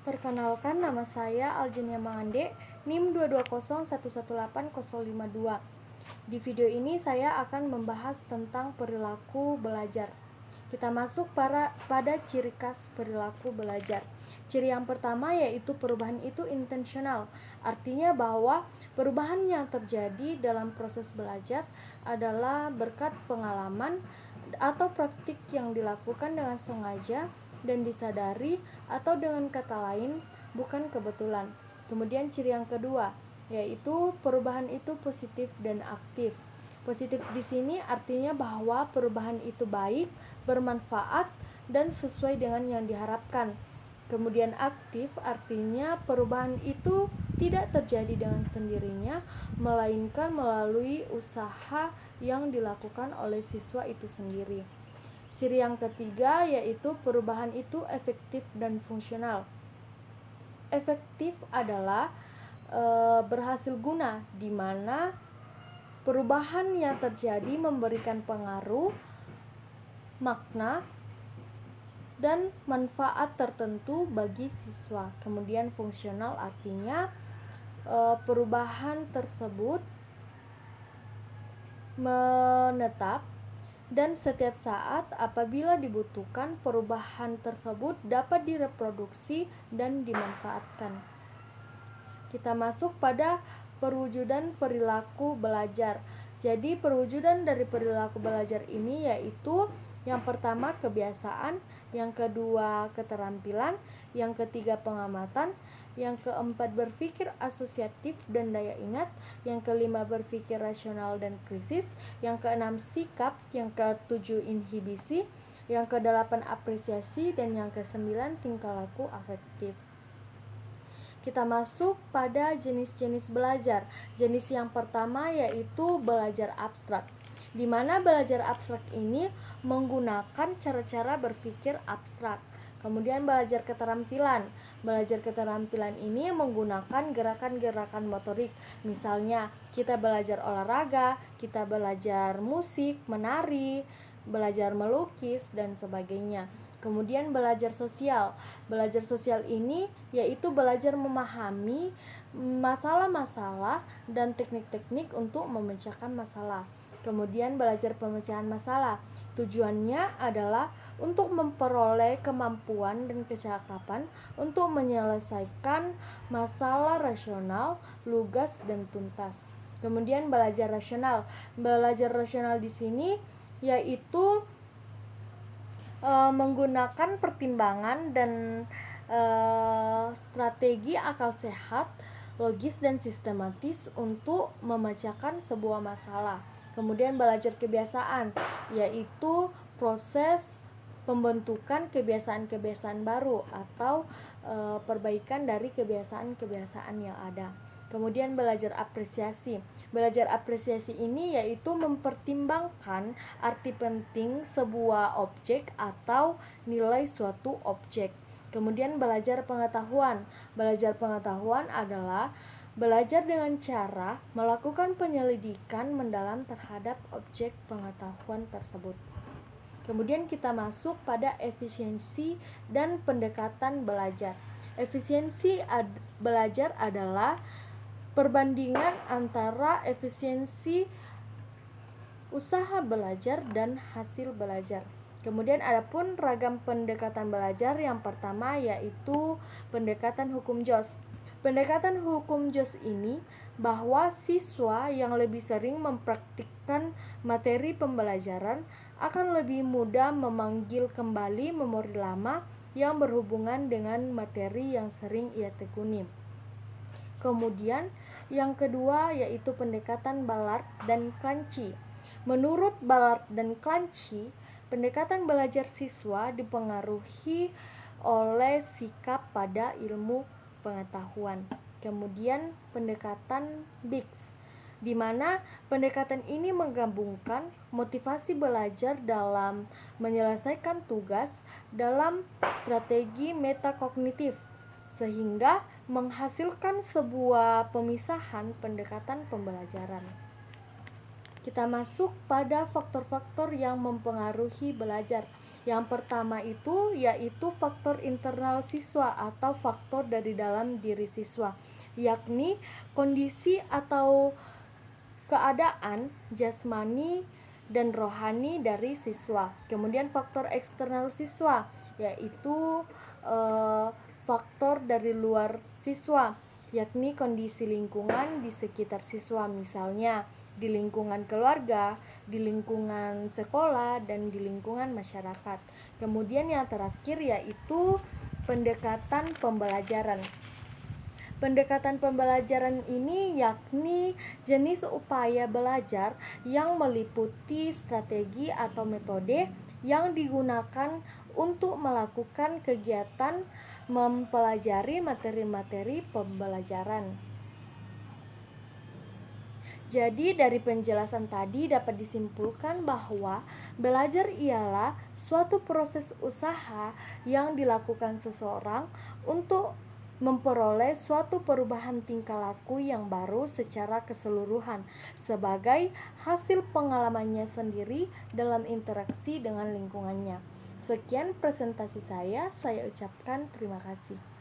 Perkenalkan, nama saya Aljenia Mangande, NIM 220118052. Di video ini saya akan membahas tentang perilaku belajar. Kita masuk pada ciri khas perilaku belajar. Ciri yang pertama yaitu perubahan itu intensional. Artinya bahwa perubahan yang terjadi dalam proses belajar adalah berkat pengalaman atau praktik yang dilakukan dengan sengaja dan disadari, atau dengan kata lain bukan kebetulan. Kemudian ciri yang kedua yaitu perubahan itu positif dan aktif. Positif di sini artinya bahwa perubahan itu baik, bermanfaat, dan sesuai dengan yang diharapkan. Kemudian aktif artinya perubahan itu tidak terjadi dengan sendirinya, melainkan melalui usaha yang dilakukan oleh siswa itu sendiri. Ciri yang ketiga yaitu perubahan itu efektif dan fungsional. Efektif adalah berhasil guna, di mana perubahan yang terjadi memberikan pengaruh, makna, dan manfaat tertentu bagi siswa. Kemudian fungsional artinya perubahan tersebut menetap dan setiap saat apabila dibutuhkan perubahan tersebut dapat direproduksi dan dimanfaatkan. Kita masuk pada perwujudan perilaku belajar. Jadi perwujudan dari perilaku belajar ini yaitu yang pertama kebiasaan, yang kedua keterampilan, yang ketiga pengamatan, yang keempat berpikir asosiatif dan daya ingat, yang kelima berpikir rasional dan krisis, yang keenam sikap, yang ketujuh inhibisi, yang kedelapan apresiasi, dan yang kesembilan tingkah laku afektif. Kita masuk pada jenis-jenis belajar. Jenis yang pertama yaitu belajar abstrak, di mana belajar abstrak ini menggunakan cara-cara berpikir abstrak. Kemudian belajar keterampilan. Belajar keterampilan ini menggunakan gerakan-gerakan motorik. Misalnya, kita belajar olahraga, kita belajar musik, menari, belajar melukis, dan sebagainya. Kemudian belajar sosial. Belajar sosial ini yaitu belajar memahami masalah-masalah dan teknik-teknik untuk memecahkan masalah. Kemudian belajar pemecahan masalah. Tujuannya adalah untuk memperoleh kemampuan dan kecakapan untuk menyelesaikan masalah rasional, lugas, dan tuntas. Kemudian belajar rasional. Belajar rasional di sini yaitu menggunakan pertimbangan dan strategi akal sehat, logis, dan sistematis untuk memecahkan sebuah masalah. Kemudian belajar kebiasaan, yaitu proses pembentukan kebiasaan-kebiasaan baru atau perbaikan dari kebiasaan-kebiasaan yang ada. Kemudian belajar apresiasi. Belajar apresiasi ini yaitu mempertimbangkan arti penting sebuah objek atau nilai suatu objek. Kemudian belajar pengetahuan. Belajar pengetahuan adalah belajar dengan cara melakukan penyelidikan mendalam terhadap objek pengetahuan tersebut. Kemudian kita masuk pada efisiensi dan pendekatan belajar. Efisiensi belajar adalah perbandingan antara efisiensi usaha belajar dan hasil belajar. Kemudian adapun ragam pendekatan belajar, yang pertama yaitu pendekatan hukum Jos. Pendekatan hukum Jos ini bahwa siswa yang lebih sering mempraktikkan materi pembelajaran akan lebih mudah memanggil kembali memori lama yang berhubungan dengan materi yang sering ia tekuni. Kemudian yang kedua yaitu pendekatan Ballard dan Clancy. Menurut Ballard dan Clancy, pendekatan belajar siswa dipengaruhi oleh sikap pada ilmu pengetahuan. Kemudian pendekatan Biggs, di mana pendekatan ini menggabungkan motivasi belajar dalam menyelesaikan tugas dalam strategi metakognitif, sehingga menghasilkan sebuah pemisahan pendekatan pembelajaran. Kita masuk pada faktor-faktor yang mempengaruhi belajar. Yang pertama itu yaitu faktor internal siswa atau faktor dari dalam diri siswa, yakni kondisi atau keadaan jasmani dan rohani dari siswa. Kemudian faktor eksternal siswa yaitu faktor dari luar siswa, yakni kondisi lingkungan di sekitar siswa, misalnya di lingkungan keluarga, di lingkungan sekolah, dan di lingkungan masyarakat. Kemudian yang terakhir yaitu pendekatan pembelajaran. Pendekatan pembelajaran ini yakni jenis upaya belajar yang meliputi strategi atau metode yang digunakan untuk melakukan kegiatan mempelajari materi-materi pembelajaran. Jadi dari penjelasan tadi dapat disimpulkan bahwa belajar ialah suatu proses usaha yang dilakukan seseorang untuk memperoleh suatu perubahan tingkah laku yang baru secara keseluruhan sebagai hasil pengalamannya sendiri dalam interaksi dengan lingkungannya. Sekian presentasi saya ucapkan terima kasih.